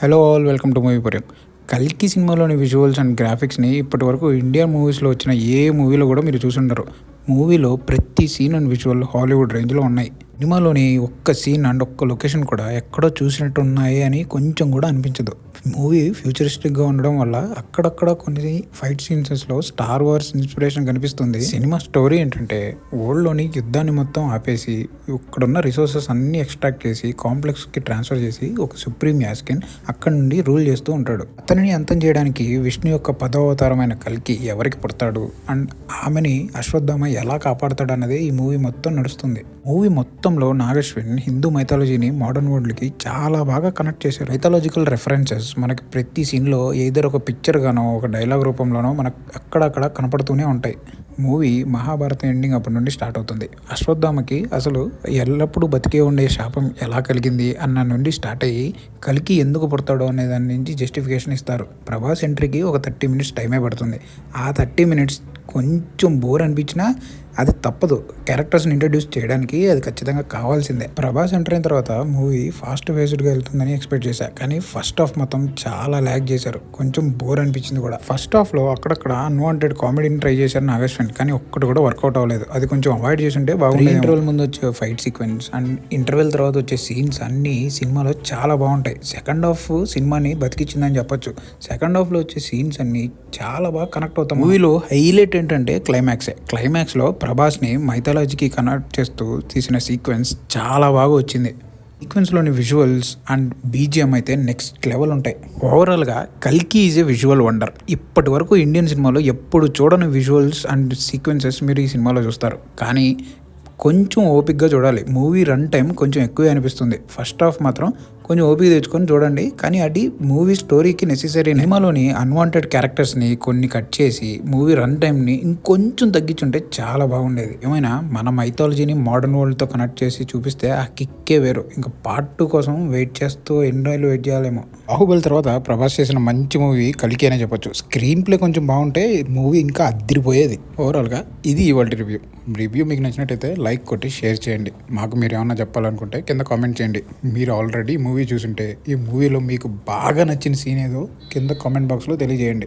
Hello all, welcome to Moviepuram. కల్కి సినిమాలోని visuals and గ్రాఫిక్స్ని ఇప్పటివరకు ఇండియన్ మూవీస్లో వచ్చిన ఏ మూవీలో కూడా మీరు చూసుండరు. మూవీలో ప్రతి సీన్ అండ్ విజువల్ హాలీవుడ్ రేంజ్లో ఉన్నాయి. సినిమాలోని ఒక్క సీన్ అండ్ ఒక్క లొకేషన్ కూడా ఎక్కడో చూసినట్టు ఉన్నాయి అని కొంచెం కూడా అనిపించదు. మూవీ ఫ్యూచరిస్టిక్గా ఉండడం వల్ల అక్కడక్కడ కొన్ని ఫైట్ సీన్సెస్లో స్టార్ వార్స్ ఇన్స్పిరేషన్ కనిపిస్తుంది. సినిమా స్టోరీ ఏంటంటే, వరల్డ్లోని యుద్ధాన్ని మొత్తం ఆపేసి ఇక్కడున్న రిసోర్సెస్ అన్నీ ఎక్స్ట్రాక్ట్ చేసి కాంప్లెక్స్కి ట్రాన్స్ఫర్ చేసి ఒక సుప్రీం యాస్కిన్ అక్కడి నుండి రూల్ చేస్తూ ఉంటాడు. అతనిని అంతం చేయడానికి విష్ణు యొక్క 10వ అవతారమైన కల్కి ఎవరికి పుడతాడు అండ్ ఆమెని అశ్వత్థామ ఎలా కాపాడుతాడు అన్నదే ఈ మూవీ మొత్తం నడుస్తుంది. మూవీ మొత్తంలో నాగశ్విన్ హిందూ మైథాలజీని మోడర్న్ వరల్డ్కి చాలా బాగా కనెక్ట్ చేశారు. మైథాలజికల్ రెఫరెన్సెస్ మనకి ప్రతి సీన్లో ఏదో ఒక పిక్చర్ గానో ఒక డైలాగ్ రూపంలోనో మనకు అక్కడక్కడ కనపడుతూనే ఉంటాయి. మూవీ మహాభారత ఎండింగ్ అప్పటి నుండి స్టార్ట్ అవుతుంది. అశ్వత్థామకి అసలు ఎల్లప్పుడూ బతికే ఉండే శాపం ఎలా కలిగింది అన్న నుండి స్టార్ట్ అయ్యి కల్కి ఎందుకు పుడతాడో అనే దాని నుంచి జస్టిఫికేషన్ ఇస్తారు. ప్రభాస్ ఎంట్రీకి ఒక 30 మినిట్స్ టైమే పడుతుంది. ఆ 30 మినిట్స్ కొంచెం బోర్ అనిపించినా అది తప్పదు. క్యారెక్టర్స్ని ఇంట్రడ్యూస్ చేయడానికి అది ఖచ్చితంగా కావాల్సిందే. ప్రభాస్ ఎంటర్ అయిన తర్వాత మూవీ ఫాస్ట్ ఫేస్డ్గా వెళ్తుందని ఎక్స్పెక్ట్ చేశా, కానీ ఫస్ట్ హాఫ్ మొత్తం చాలా ల్యాగ్ చేశారు. కొంచెం బోర్ అనిపించింది కూడా. ఫస్ట్ హాఫ్లో అక్కడక్కడ అన్వాంటెడ్ కామెడీని ట్రై చేశారు నాగశ్విన్, కానీ ఒక్కటి కూడా వర్కౌట్ అవ్వలేదు. అది కొంచెం అవాయిడ్ చేసి ఉంటే బాగుంది. ఇంటర్వెల్ ముందు వచ్చే ఫైట్ సీక్వెన్స్ అండ్ ఇంటర్వెల్ తర్వాత వచ్చే సీన్స్ అన్నీ సినిమాలో చాలా బాగుంటాయి. సెకండ్ హాఫ్ సినిమాని బతికిచ్చిందని చెప్పొచ్చు. సెకండ్ హాఫ్లో వచ్చే సీన్స్ అన్నీ చాలా బాగా కనెక్ట్ అవుతాం. మూవీలో హైలైట్ ఏంటంటే క్లైమాక్స్లో ప్రభాస్ని మైథాలజీకి కనెక్ట్ చేస్తూ తీసిన సీక్వెన్స్ చాలా బాగా వచ్చింది. సీక్వెన్స్లోని విజువల్స్ అండ్ బీజిఎం అయితే నెక్స్ట్ లెవెల్ ఉంటాయి. ఓవరాల్గా కల్కి ఈజ్ ఏ విజువల్ వండర్. ఇప్పటి వరకు ఇండియన్ సినిమాలో ఎప్పుడు చూడని విజువల్స్ అండ్ సీక్వెన్సెస్ మీరు ఈ సినిమాలో చూస్తారు. కానీ కొంచెం ఓపిక్గా చూడాలి. మూవీ రన్ టైం కొంచెం ఎక్కువే అనిపిస్తుంది. ఫస్ట్ హాఫ్ మాత్రం కొంచెం ఓపిక తెచ్చుకొని చూడండి, కానీ అది మూవీ స్టోరీకి నెసెసరీ. సినిమాలోని అన్వాంటెడ్ క్యారెక్టర్స్ని కొన్ని కట్ చేసి మూవీ రన్ టైంని ఇంకొంచెం తగ్గించుంటే చాలా బాగుండేది. ఏమైనా మన మైథాలజీని మోడర్న్ వరల్డ్తో కనెక్ట్ చేసి చూపిస్తే ఆ కిక్కే వేరు. ఇంకా పార్ట్ 2 కోసం వెయిట్ చేస్తూ ఎన్ని రోజులు వెయిట్ చేయాలేమో. బాహుబలి తర్వాత ప్రభాస్ చేసిన మంచి మూవీ కల్కి అనే చెప్పొచ్చు. స్క్రీన్ ప్లే కొంచెం బాగుంటే మూవీ ఇంకా అదిరిపోయేది. ఓవరాల్గా ఇది ఇవాళ రివ్యూ మీకు నచ్చినట్టయితే లైక్ కొట్టి షేర్ చేయండి. మాకు మీరు ఏమన్నా చెప్పాలనుకుంటే కింద కామెంట్ చేయండి. మీరు ఆల్రెడీ మూవీ చూసుంటే ఈ మూవీలో మీకు బాగా నచ్చిన సీన్ ఏదో కింద కామెంట్ బాక్స్లో తెలియజేయండి.